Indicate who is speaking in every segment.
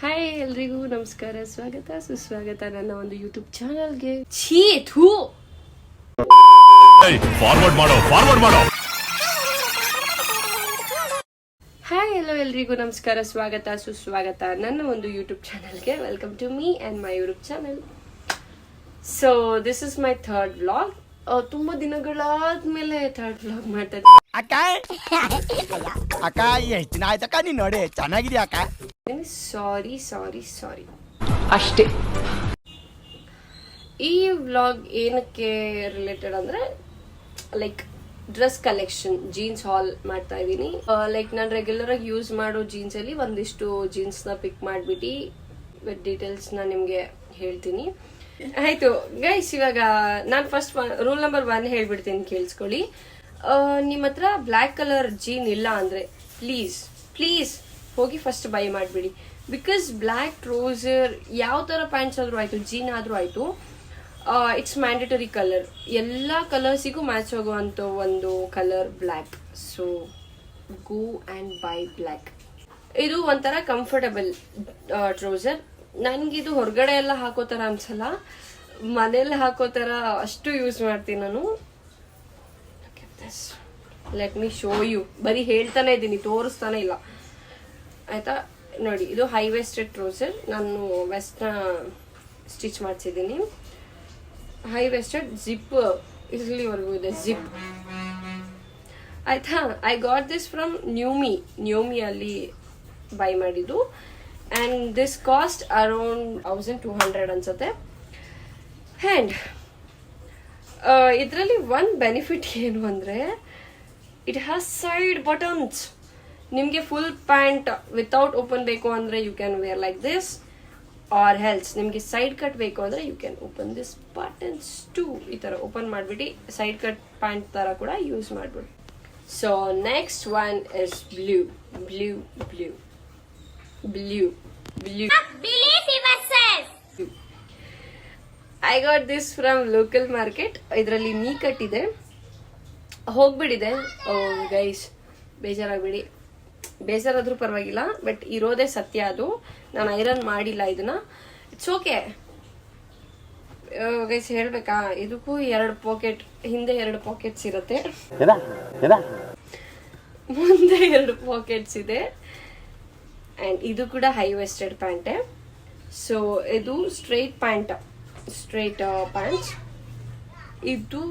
Speaker 1: Hi ಎಲ್ರಿಗೂ ನಮಸ್ಕಾರ, ಸ್ವಾಗತ ಸುಸ್ವಾಗತ ನನ್ನ ಒಂದು ಯೂಟ್ಯೂಬ್ ಚಾನಲ್ಗೆ. ಥೂ
Speaker 2: ಫಾರ್ವರ್ಡ್ ಮಾಡೋ.
Speaker 1: ಹಾಯ್ ಎಲ್ಲೋ ಎಲ್ರಿಗೂ ನಮಸ್ಕಾರ, ಸ್ವಾಗತ ಸುಸ್ವಾಗತ ನನ್ನ ಒಂದು ಯೂಟ್ಯೂಬ್ ಚಾನಲ್ಗೆ. Welcome to me and my YouTube channel. So this is my third vlog. ತುಂಬಾ ದಿನಗಳಾದ್ಮೇಲೆ ಥರ್ಡ್ ವ್ಲಾಗ್ ಮಾಡ್ತಾ ಇದ್ದೀನಿ.
Speaker 3: ಅಕ್ಕ ಎಷ್ಟು ದಿನ ಆಯ್ತಕ್ಕ ನೀನ್ ನೋಡಿ ಚೆನ್ನಾಗಿದ್ಯಾ ಅಕ್ಕ.
Speaker 1: ಸಾರಿ ಅಷ್ಟೇ. ಈ ವ್ಲಾಗ್ ಏನಕ್ಕೆ ರಿಲೇಟೆಡ್ ಅಂದ್ರೆ ಲೈಕ್ ಡ್ರೆಸ್ ಕಲೆಕ್ಷನ್, ಜೀನ್ಸ್ ಹಾಲ್ ಮಾಡ್ತಾ ಇದ್ದೀನಿ. ಲೈಕ್ ನಾನು ರೆಗ್ಯುಲರ್ ಆಗಿ ಯೂಸ್ ಮಾಡೋ ಜೀನ್ಸ್ ಅಲ್ಲಿ ಒಂದಿಷ್ಟು ಜೀನ್ಸ್ ನ ಪಿಕ್ ಮಾಡ್ಬಿಟ್ಟು ವಿತ್ ಡೀಟೇಲ್ಸ್ ನ ನಿಮ್ಗೆ ಹೇಳ್ತೀನಿ. ಆಯ್ತು ಗೈಸ್, ಇವಾಗ ನಾನು ಫಸ್ಟ್ ರೂಲ್ ನಂಬರ್ 1 ಹೇಳ್ಬಿಡ್ತೀನಿ, ಕೇಳಿಸ್ಕೊಳ್ಳಿ. ನಿಮ್ಮ ಹತ್ರ ಬ್ಲ್ಯಾಕ್ ಕಲರ್ ಜೀನ್ ಇಲ್ಲ ಅಂದ್ರೆ ಪ್ಲೀಸ್ ಹೋಗಿ ಫಸ್ಟ್ ಬೈ ಮಾಡಿಬಿಡಿ. ಬಿಕಾಸ್ ಬ್ಲ್ಯಾಕ್ ಟ್ರೌಸರ್ ಯಾವ ತರ ಪ್ಯಾಂಟ್ಸ್ ಆದ್ರೂ ಆಯ್ತು, ಜೀನ್ ಆದ್ರೂ ಆಯ್ತು, ಇಟ್ಸ್ ಮ್ಯಾಂಡೇಟರಿ ಕಲರ್. ಎಲ್ಲ ಕಲರ್ಸಿಗೂ ಮ್ಯಾಚ್ ಆಗುವಂತ ಒಂದು colour black. So go and by black. ಇದು ಒಂಥರ ಕಂಫರ್ಟಬಲ್ ಟ್ರೌಸರ್. ನನ್ಗಿದು ಹೊರಗಡೆ ಎಲ್ಲ ಹಾಕೋ ತರ ಅನ್ಸಲ್ಲ, ಮನೇಲಿ ಹಾಕೋ ತರ ಅಷ್ಟು ಯೂಸ್ ಮಾಡ್ತೀನಿ ನಾನು. Let me show you. ಬರೀ ಹೇಳ್ತಾನೆ ಇದ್ದೀನಿ, ತೋರಿಸ್ತಾನೆ ಇಲ್ಲ, ಆಯ್ತಾ? ನೋಡಿ, ಇದು ಹೈ ವೆಸ್ಟೆಡ್ ಟ್ರೌಸರ್. ನಾನು ವೆಸ್ಟ್ ನ ಸ್ಟಿಚ್ ಮಾಡಿಸಿದ್ದೀನಿ. ಹೈ ವೆಸ್ಟೆಡ್, ಜಿಪ್ ಇಲ್ಲಿವರೆಗೂ ಇದೆ, ಜಿಪ್. ಆಯ್ತಾ? I got this from Newme ಅಲ್ಲಿ ಬೈ ಮಾಡಿದ್ದು. ಅಂಡ್ ದಿಸ್ ಕಾಸ್ಟ್ ಅರೌಂಡ್ 1200 ಅನ್ಸುತ್ತೆ. ಅಂಡ್ ಇದರಲ್ಲಿ ಒಂದು ಬೆನಿಫಿಟ್ ಏನು ಅಂದ್ರೆ ಇಟ್ ಹ್ಯಾಸ್ ಸೈಡ್ ಬಟನ್ಸ್. ನಿಮಗೆ ಫುಲ್ ಪ್ಯಾಂಟ್ ವಿತೌಟ್ ಓಪನ್ ಬೇಕು ಅಂದ್ರೆ you can wear like this, or else ನಿಮಗೆ ಸೈಡ್ ಕಟ್ ಬೇಕು ಅಂದ್ರೆ you can open this buttons too. ಈ ತರ ಓಪನ್ ಮಾಡ್ಬಿಟ್ಟು ಸೈಡ್ ಕಟ್ ಪ್ಯಾಂಟ್ ತರ ಕೂಡ ಯೂಸ್ ಮಾಡ್ಬಿಡಿ. So next one is blue. I got this from local market. ಇದರಲ್ಲಿ ನೀ ಕಟ್ ಇದೆ, ಹೋಗ್ಬಿಟ್ಟಿದೆ. ಗೈಸ್ ಬೇಜಾರಾಗ್ಬಿಡಿ, ಬೇಜಾರಾದ್ರೂ ಪರವಾಗಿಲ್ಲ, ಬಟ್ ಇರೋದೇ ಸತ್ಯ. ಅದು ನಾನು ಐರನ್ ಮಾಡಿಲ್ಲ ಇದನ್ನ. It's okay guys. ಹೇಳ್ಬೇಕಾ, ಇದಕ್ಕೂ 2 ಪಾಕೆಟ್, ಹಿಂದೆ 2 ಪಾಕೆಟ್ಸ್ ಇರುತ್ತೆ, ಮುಂದೆ 2 ಪಾಕೆಟ್ಸ್ ಇದೆ. ಅಂಡ್ ಇದು ಕೂಡ ಹೈ ವೆಸ್ಟೆಡ್ ಪ್ಯಾಂಟೆ. ಸೊ ಇದು ಸ್ಟ್ರೈಟ್ ಪ್ಯಾಂಟ್ಸ್. ಇದು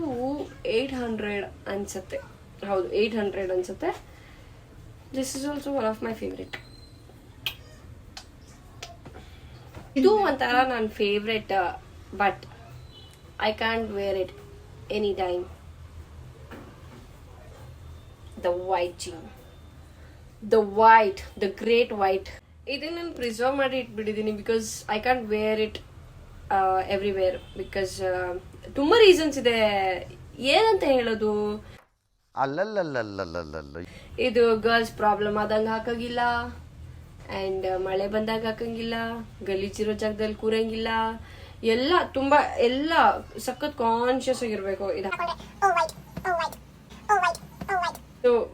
Speaker 1: 800 ಅನ್ಸುತ್ತೆ. ಹೌದು, 800 ಅನ್ಸುತ್ತೆ. This is also one of my favourite. ಇದು ಒಂಥರ ನನ್ನ favourite, but I can't wear it any time. The white jean, the great white. ಇದನ್ನ ನಾನು ಪ್ರಿಸರ್ವ್ ಮಾಡಿ ಇಟ್ಬಿಟ್ಟಿದ್ದೀನಿ because I can't wear it everywhere. Because ತುಂಬಾ ರೀಸನ್ಸ್ ಇದೆ. ಏನಂತ ಹೇಳೋದು, ಇದು ಗರ್ಲ್ಸ್ ಪ್ರಾಬ್ಲಮ್ ಆದಂಗ ಹಾಕಂಗಿಲ್ಲ, ಅಂಡ್ ಮಳೆ ಬಂದಾಗ ಹಾಕಂಗಿಲ್ಲ, ಗಲೀಜಿರೋ ಜಾಗದಲ್ಲಿ ಕೂರಂಗಿಲ್ಲ, ಎಲ್ಲ ಸಖತ್ ಕಾನ್ಶಿಯಸ್ ಆಗಿರ್ಬೇಕು.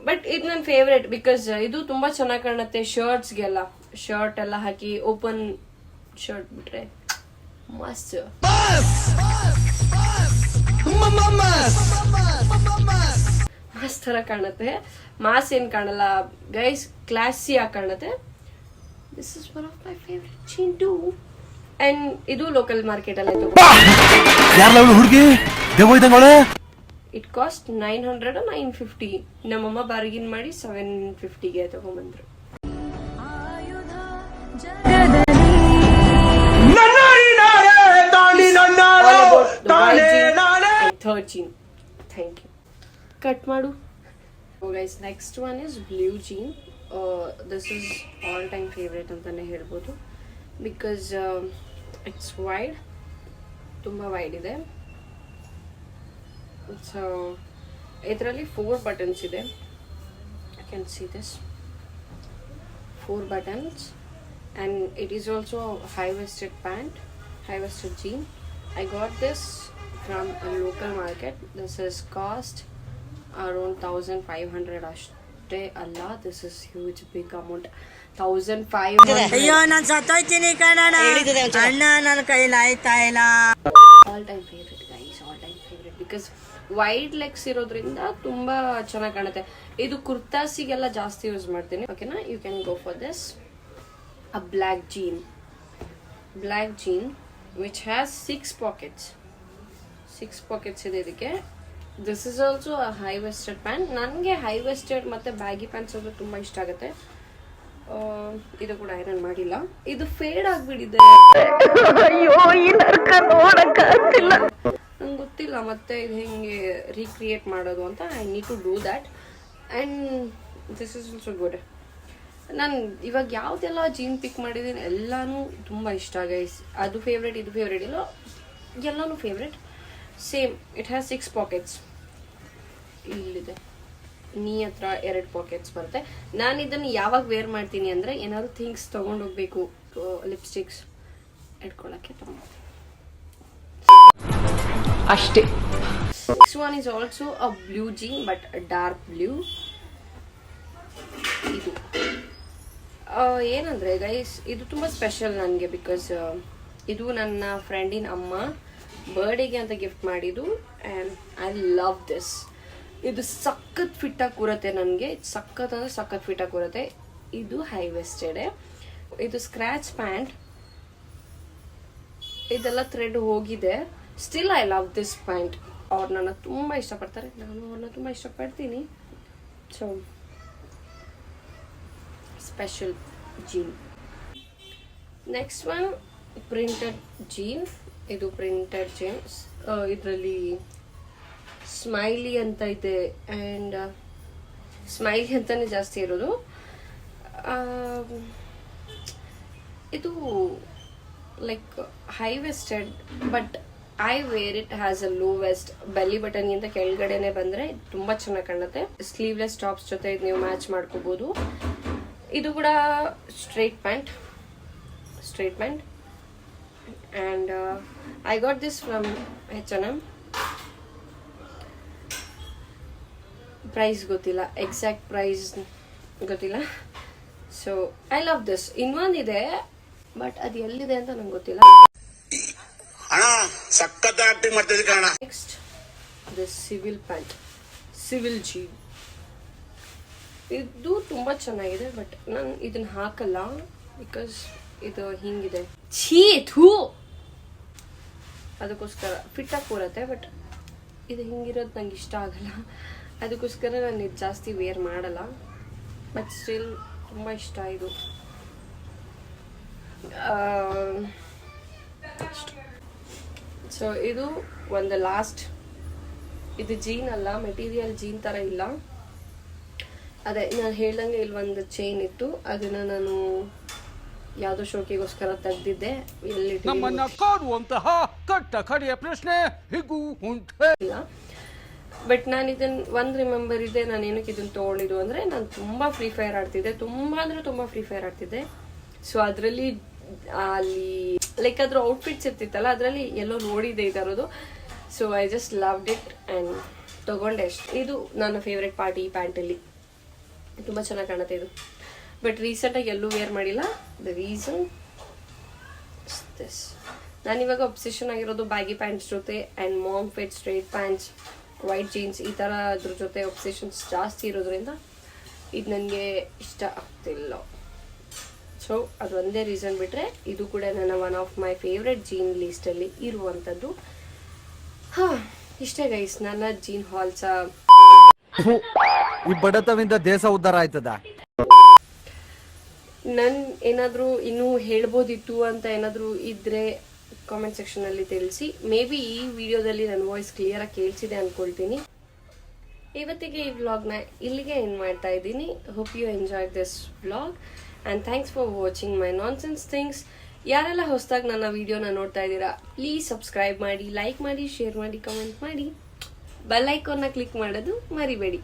Speaker 1: ಬಟ್ ಇದು ನನ್ನ ಫೇವ್ರೆಟ್ ಬಿಕಾಸ್ ಇದು ತುಂಬಾ ಚೆನ್ನಾಗಿ ಕಾಣುತ್ತೆ ಶರ್ಟ್ಸ್ಗೆಲ್ಲ. ಶರ್ಟ್ ಎಲ್ಲ ಹಾಕಿ ಓಪನ್ ಶರ್ಟ್ ಬಿಟ್ರೆ ಮಸ್ತ್ ತರ ಕಾಣುತ್ತೆ. ಮಾಸ್ ಏನ್ ಕಾಣಲ್ಲ ಗೈಸ್, ಕ್ಲಾಸಿ ಆಗಿ ಕಾಣುತ್ತೆ. This is one of my favourite jean too. And ಇದು ಲೋಕಲ್ ಮಾರ್ಕೆಟ್ ಅಲ್ಲಿ ಇಟ್ ಕಾಸ್ಟ್ 900 950. ನಮ್ಮಮ್ಮ ಬಾರ್ಗಿನ್ ಮಾಡಿ 750ಗೆ ತಗೊಂಡ್ಬಂದ್ರು. Third jean, thank you. Cut ಮಾಡು. Guys, next one is blue jean. This is all time favourite ಅಂತಾನೆ ಹೇಳ್ಬೋದು. ಬಿಕಾಸ್ ಇಟ್ಸ್ ವೈಡ್, ತುಂಬ ವೈಡ್ ಇದೆ. ಸೊ ಇದರಲ್ಲಿ 4 ಬಟನ್ಸ್ ಇದೆ. You can see this 4 buttons. and it is also high waisted pant, high waisted jean. I got this from a local market. This is cost around 1500 ashte. Allah, this is huge big amount. 1500.
Speaker 4: ಅಯ್ಯೋ ನಾನು ಸತ್ತೋಯ್ತೀನಿ ಕಣಣ್ಣ ಅಣ್ಣ ನನ್ನ ಕೈಲಿ ಆಯ್ತಾ ಇಲ್ಲ.
Speaker 1: All time favourite guys, all time favourite. Because wide legs ಇರೋದ್ರಿಂದ ತುಂಬಾ ಚೆನ್ನಾಗಿ ಕಾಣುತ್ತೆ. ಇದು ಕುರ್ತಾಸಿಗೆಲ್ಲ ಜಾಸ್ತಿ ಯೂಸ್ ಮಾಡ್ತೀನಿ. ಓಕೆನಾ, you can go for this. A black jean which has 6 pockets. 6 pockets ಇದೆ ಇದಕ್ಕೆ. This is also a high waisted pant. ನನಗೆ ಹೈ ವೆಸ್ಟೆಡ್ ಮತ್ತೆ ಬ್ಯಾಗಿ ಪ್ಯಾಂಟ್ಸ್ ಅಂದ್ರೆ ತುಂಬಾ ಇಷ್ಟ ಆಗುತ್ತೆ. ಇದು ಕೂಡ ಐರನ್ ಮಾಡಿಲ್ಲ. ಇದು ಫೇಡ್ ಆಗ್ಬಿಟ್ಟಿದೆ. ನಂಗೆ ಗೊತ್ತಿಲ್ಲ ಮತ್ತೆ ಇದು ಹೆಂಗೆ ರೀಕ್ರಿಯೇಟ್ ಮಾಡೋದು ಅಂತ. I need to do that. And this is also good. ನಾನು ಇವಾಗ ಯಾವುದೆಲ್ಲ ಜೀನ್ ಪಿಕ್ ಮಾಡಿದ್ದೀನಿ ಎಲ್ಲಾನು ತುಂಬ ಇಷ್ಟ ಗೈಸ್. ಅದು ಫೇವ್ರೆಟ್, ಇದು ಫೇವ್ರೆಟ್ ಇಲ್ಲ, ಎಲ್ಲಾನು favourite. Same, it has 6 pockets. ಇಲ್ಲಿದೆ ನೀ ಹತ್ರ 2 ಪಾಕೆಟ್ಸ್ ಬರುತ್ತೆ. ನಾನು ಇದನ್ನು ಯಾವಾಗ ವೇರ್ ಮಾಡ್ತೀನಿ ಅಂದರೆ ಏನಾದ್ರು ಥಿಂಗ್ಸ್ ತೊಗೊಂಡೋಗ್ಬೇಕು, ಲಿಪ್ಸ್ಟಿಕ್ಸ್ ಇಟ್ಕೊಳ್ಳೋಕ್ಕೆ ತೊಗೊಂಡು ಅಷ್ಟೇ. Next one is also a blue jean but a dark blue. ಇದು ಏನಂದರೆ ಗೈಸ್, ಇದು ತುಂಬ ಸ್ಪೆಷಲ್ ನನಗೆ. ಬಿಕಾಸ್ ಇದು ನನ್ನ ಫ್ರೆಂಡಿನ ಅಮ್ಮ ಬರ್ಡೇಗೆ ಅಂತ ಗಿಫ್ಟ್ ಮಾಡಿದ್ದು. And I love this. ಇದು ಸಖತ್ ಫಿಟ್ಟಾಗಿ ಕೂರತ್ತೆ ನನಗೆ. ಸಖತ್ ಅಂದರೆ ಸಖತ್ ಫಿಟ್ಟಾಗಿ ಕೂರತ್ತೆ. ಇದು ಹೈ ವೆಸ್ಟೆಡೆ. ಇದು ಸ್ಕ್ರ್ಯಾಚ್ ಪ್ಯಾಂಟ್. ಇದೆಲ್ಲ ಥ್ರೆಡ್ ಹೋಗಿದೆ. Still I love this pant. ಅವ್ರು ನನ್ನ ತುಂಬ ಇಷ್ಟಪಡ್ತಾರೆ, ನಾನು ಅವ್ರನ್ನ ತುಂಬ ಇಷ್ಟಪಡ್ತೀನಿ. So special jean. Next one printed jean. ಇದು ಪ್ರಿಂಟೆಡ್ ಜೀನ್ಸ್. ಇದರಲ್ಲಿ ಸ್ಮೈಲಿ ಅಂತ ಇದೆ. ಆ್ಯಂಡ್ ಸ್ಮೈಲಿ ಅಂತಾನೆ ಜಾಸ್ತಿ ಇರೋದು. ಇದು like high waisted but I wear it has a low waist. Belly ಬಟನ್ಗಿಂತ ಕೆಳಗಡೆನೆ ಬಂದರೆ ತುಂಬ ಚೆನ್ನಾಗಿ ಕಾಣುತ್ತೆ. ಸ್ಲೀವ್ಲೆಸ್ ಟಾಪ್ಸ್ ಜೊತೆ ಇದು ನೀವು ಮ್ಯಾಚ್ ಮಾಡ್ಕೋಬೋದು. ಇದು ಕೂಡ straight pant. And I got this from H&M. Price ಗೊತ್ತಿಲ್ಲ, ಎಕ್ಸಾಕ್ಟ್ ಪ್ರೈಸ್ ಗೊತ್ತಿಲ್ಲ. So I love this. ಇನ್ನೊಂದಿದೆ ಬಟ್ ಅದು ಎಲ್ಲಿದೆ ಅಂತ ನಂಗೆ ಗೊತ್ತಿಲ್ಲ. Next this civil pant, civil jean. ಇದು ತುಂಬ ಚೆನ್ನಾಗಿದೆ ಬಟ್ ನಾನು ಇದನ್ನ ಹಾಕಲ್ಲ ಬಿಕಾಸ್ ಇದು ಹಿಂಗಿದೆ. ಅದಕ್ಕೋಸ್ಕರ ಫಿಟ್ಟಾಗಿ ಕೂರತ್ತೆ ಬಟ್ ಇದು ಹಿಂಗಿರೋದು ನಂಗೆ ಇಷ್ಟ ಆಗಲ್ಲ. ಅದಕ್ಕೋಸ್ಕರ ನಾನು ಇದು ಜಾಸ್ತಿ ವೇರ್ ಮಾಡಲ್ಲ. ಬಟ್ ಸ್ಟಿಲ್ ತುಂಬ ಇಷ್ಟ ಇದು. ಸೊ ಇದು ಒಂದು ಲಾಸ್ಟ್. ಇದು ಜೀನ್ ಅಲ್ಲ, ಮೆಟೀರಿಯಲ್ ಜೀನ್ ಥರ ಇಲ್ಲ. ಅದೇ ನಾನು ಹೇಳ್ದಂಗೆ ಇಲ್ಲಿ ಒಂದು ಚೈನ್ ಇತ್ತು, ಅದನ್ನು ನಾನು ಯಾವುದೋ ಶೋಕಿಗೋಸ್ಕರ ತೆಗ್ದಿದ್ದೆ. ಎಲ್ಲಿ ಇಲ್ಲ ಬಟ್ ನಾನು ಇದನ್ನ ಒಂದು ರಿಮೆಂಬರ್ ಇದೆ. ನಾನು ಏನಕ್ಕೆ ಇದನ್ನ ತೊಗೊಂಡಿದ್ದು ಅಂದರೆ ನಾನು ತುಂಬ ಫ್ರೀ ಫೈರ್ ಆಡ್ತಿದ್ದೆ. ತುಂಬ ಅಂದರೆ ತುಂಬ ಫ್ರೀ ಫೈರ್ ಆಡ್ತಿದ್ದೆ. ಸೊ ಅದರಲ್ಲಿ ಅಲ್ಲಿ ಲೈಕ್ ಅದ್ರ ಔಟ್ಫಿಟ್ಸ್ ಇರ್ತಿತ್ತಲ್ಲ, ಅದರಲ್ಲಿ ಎಲ್ಲೋ ನೋಡಿದೆ ಈ ಥರದ್ದು. So I just loved it and ತೊಗೊಂಡೆ ಅಷ್ಟು. ಇದು ನನ್ನ ಫೇವ್ರೆಟ್ ಪಾರ್ಟ್ ಈ ಪ್ಯಾಂಟಲ್ಲಿ. ತುಂಬ ಚೆನ್ನಾಗಿ ಕಾಣುತ್ತೆ ಇದು. ಬಟ್ ರೀಸೆಂಟಾಗಿ ಎಲ್ಲೂ ವೇರ್ ಮಾಡಿಲ್ಲ. The reason this. ನಾನಿವಾಗ ಒಬ್ಸೆಷನ್ ಆಗಿರೋದು ಬ್ಯಾಗಿ ಪ್ಯಾಂಟ್ಸ್ ಜೊತೆ and mom fit straight pants, white jeans, ಈ ಥರ ಅದ್ರ ಜೊತೆ ಒಬ್ಸೆಷನ್ಸ್ ಜಾಸ್ತಿ ಇರೋದ್ರಿಂದ ಇದು ನನಗೆ ಇಷ್ಟ ಆಗ್ತಿಲ್ಲ. ಸೊ ಅದು ಒಂದೇ ರೀಸನ್ ಬಿಟ್ಟರೆ ಇದು ಕೂಡ ನನ್ನ one of my favourite jean ಲೀಸ್ಟಲ್ಲಿ ಇರುವಂಥದ್ದು. ಹಾಂ, ಇಷ್ಟೇ ಗೈಸ್ ನನ್ನ ಜೀನ್ ಹಾಲ್ಸ.
Speaker 3: ಈ ಬಡತವಿಂದ ದೇಶ ಉದ್ಧಾರ ಆಯ್ತದ.
Speaker 1: ನನ್ ಏನಾದರೂ ಇನ್ನೂ ಹೇಳ್ಬೋದಿತ್ತು ಅಂತ ಏನಾದರೂ ಇದ್ರೆ ಕಾಮೆಂಟ್ ಸೆಕ್ಷನಲ್ಲಿ ತಿಳಿಸಿ. ಮೇ ಬಿ ಈ ವಿಡಿಯೋದಲ್ಲಿ ನನ್ನ ವಾಯ್ಸ್ ಕ್ಲಿಯರಾಗಿ ಕೇಳಿಸಿದೆ ಅಂದ್ಕೊಳ್ತೀನಿ. ಇವತ್ತಿಗೆ ಈ ವ್ಲಾಗ್ನ ಇಲ್ಲಿಗೆ ಎಂಡ್ ಮಾಡ್ತಾ ಇದ್ದೀನಿ. Hope you enjoy this vlog and thanks for watching my nonsense things. ಯಾರೆಲ್ಲ ಹೊಸದಾಗಿ ನನ್ನ ವಿಡಿಯೋನ ನೋಡ್ತಾ ಇದ್ದೀರಾ ಪ್ಲೀಸ್ ಸಬ್ಸ್ಕ್ರೈಬ್ ಮಾಡಿ, ಲೈಕ್ ಮಾಡಿ, ಶೇರ್ ಮಾಡಿ, ಕಮೆಂಟ್ ಮಾಡಿ, ಬೆಲ್ ಐಕಾನ್ನ ಕ್ಲಿಕ್ ಮಾಡೋದು ಮರಿಬೇಡಿ.